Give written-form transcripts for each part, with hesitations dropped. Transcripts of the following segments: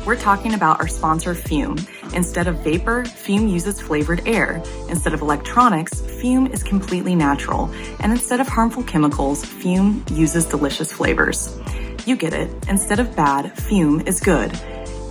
We're talking about our sponsor, Fume. Instead of vapor, Fume uses flavored air. Instead of electronics, Fume is completely natural. And instead of harmful chemicals, Fume uses delicious flavors. You get it. Instead of bad, Fume is good.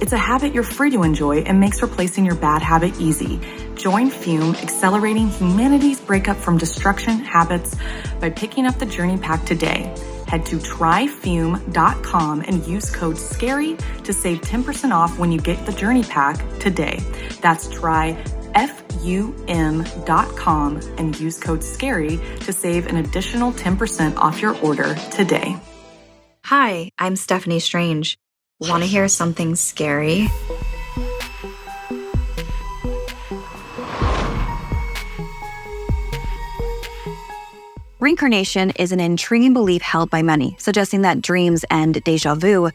It's a habit you're free to enjoy and makes replacing your bad habit easy. Join Fume, accelerating humanity's breakup from destruction habits by picking up the Journey Pack today. Head to tryfume.com and use code SCARY to save 10% off when you get the Journey Pack today. That's tryfum.com and use code SCARY to save an additional 10% off your order today. Hi, I'm Steffany Strange. Want to hear something scary? Reincarnation is an intriguing belief held by many, suggesting that dreams and deja vu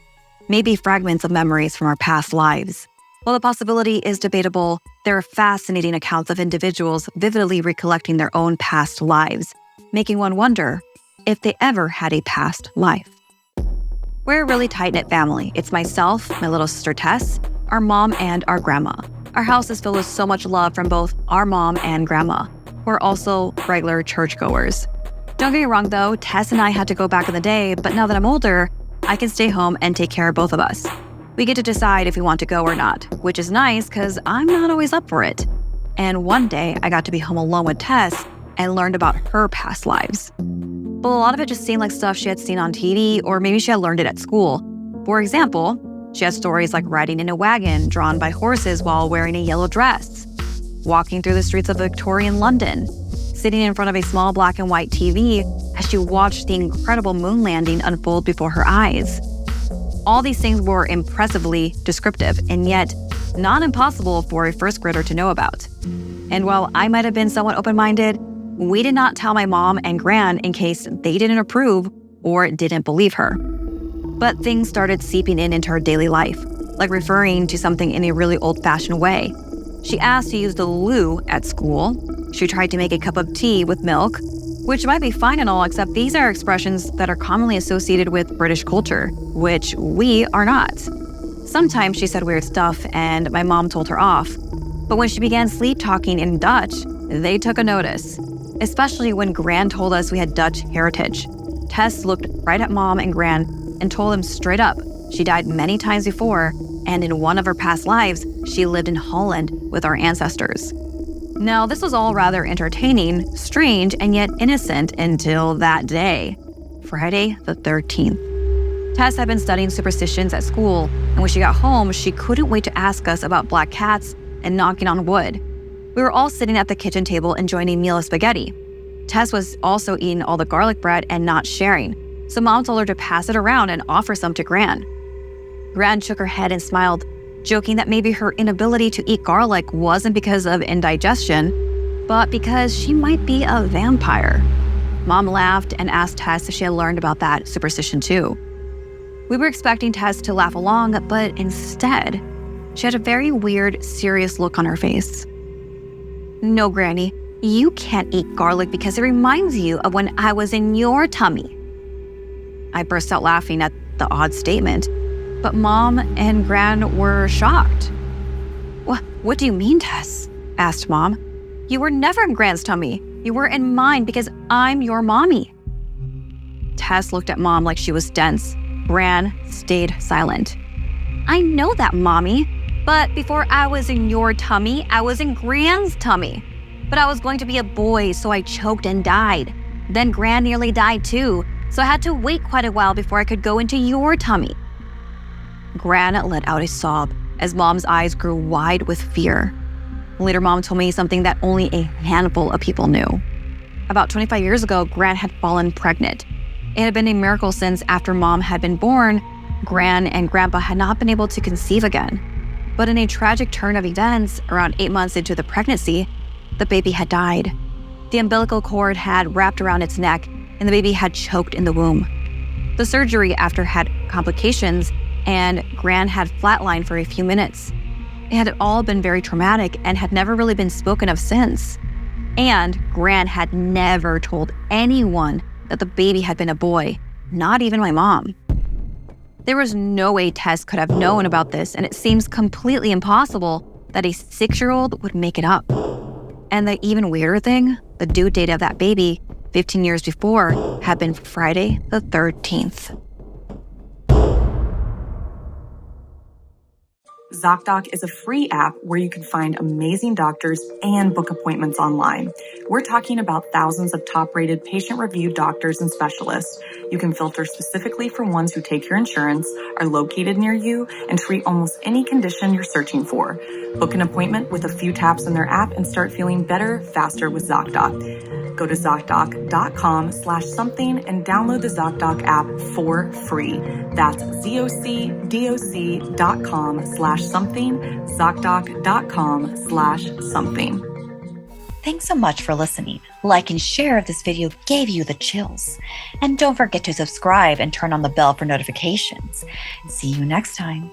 may be fragments of memories from our past lives. While the possibility is debatable, there are fascinating accounts of individuals vividly recollecting their own past lives, making one wonder if they ever had a past life. We're a really tight-knit family. It's myself, my little sister Tess, our mom, and our grandma. Our house is filled with so much love from both our mom and grandma, who are also regular churchgoers. Don't get me wrong though, Tess and I had to go back in the day, but now that I'm older, I can stay home and take care of both of us. We get to decide if we want to go or not, which is nice because I'm not always up for it. And one day, I got to be home alone with Tess and learned about her past lives. But a lot of it just seemed like stuff she had seen on TV, or maybe she had learned it at school. For example, she had stories like riding in a wagon drawn by horses while wearing a yellow dress, walking through the streets of Victorian London, sitting in front of a small black and white TV as she watched the incredible moon landing unfold before her eyes. All these things were impressively descriptive, and yet not impossible for a first grader to know about. And while I might have been somewhat open-minded, we did not tell my mom and Gran in case they didn't approve or didn't believe her. But things started seeping into her daily life, like referring to something in a really old-fashioned way. She asked to use the loo at school. She tried to make a cup of tea with milk, which might be fine and all, except these are expressions that are commonly associated with British culture, which we are not. Sometimes she said weird stuff, and my mom told her off. But when she began sleep-talking in Dutch, they took a notice, especially when Gran told us we had Dutch heritage. Tess looked right at Mom and Gran and told them straight up she died many times before, and in one of her past lives, she lived in Holland with our ancestors. Now, this was all rather entertaining, strange, and yet innocent until that day, Friday the 13th. Tess had been studying superstitions at school, and when she got home, she couldn't wait to ask us about black cats and knocking on wood. We were all sitting at the kitchen table enjoying a meal of spaghetti. Tess was also eating all the garlic bread and not sharing, so Mom told her to pass it around and offer some to Gran. Gran shook her head and smiled, joking that maybe her inability to eat garlic wasn't because of indigestion, but because she might be a vampire. Mom laughed and asked Tess if she had learned about that superstition too. We were expecting Tess to laugh along, but instead, she had a very weird, serious look on her face. "No, Granny, you can't eat garlic because it reminds you of when I was in your tummy." I burst out laughing at the odd statement, but Mom and Gran were shocked. What do you mean, Tess?" asked Mom. "You were never in Gran's tummy. You were in mine because I'm your mommy." Tess looked at Mom like she was dense. Gran stayed silent. "I know that, Mommy, but before I was in your tummy, I was in Gran's tummy. But I was going to be a boy, so I choked and died. Then Gran nearly died too, so I had to wait quite a while before I could go into your tummy." Gran let out a sob as Mom's eyes grew wide with fear. Later, Mom told me something that only a handful of people knew. About 25 years ago, Gran had fallen pregnant. It had been a miracle since after Mom had been born, Gran and Grandpa had not been able to conceive again. But in a tragic turn of events, around 8 months into the pregnancy, the baby had died. The umbilical cord had wrapped around its neck, and the baby had choked in the womb. The surgery after had complications, and Gran had flatlined for a few minutes. It had all been very traumatic and had never really been spoken of since. And Gran had never told anyone that the baby had been a boy, not even my mom. There was no way Tess could have known about this, and it seems completely impossible that a 6-year-old would make it up. And the even weirder thing, the due date of that baby, 15 years before, had been Friday the 13th. ZocDoc is a free app where you can find amazing doctors and book appointments online. We're talking about thousands of top-rated patient-reviewed doctors and specialists. You can filter specifically for ones who take your insurance, are located near you, and treat almost any condition you're searching for. Book an appointment with a few taps in their app and start feeling better, faster with ZocDoc. Go to ZocDoc.com/something and download the ZocDoc app for free. That's ZocDoc.com/something, ZocDoc.com/something. Thanks so much for listening. Like and share if this video gave you the chills. And don't forget to subscribe and turn on the bell for notifications. See you next time.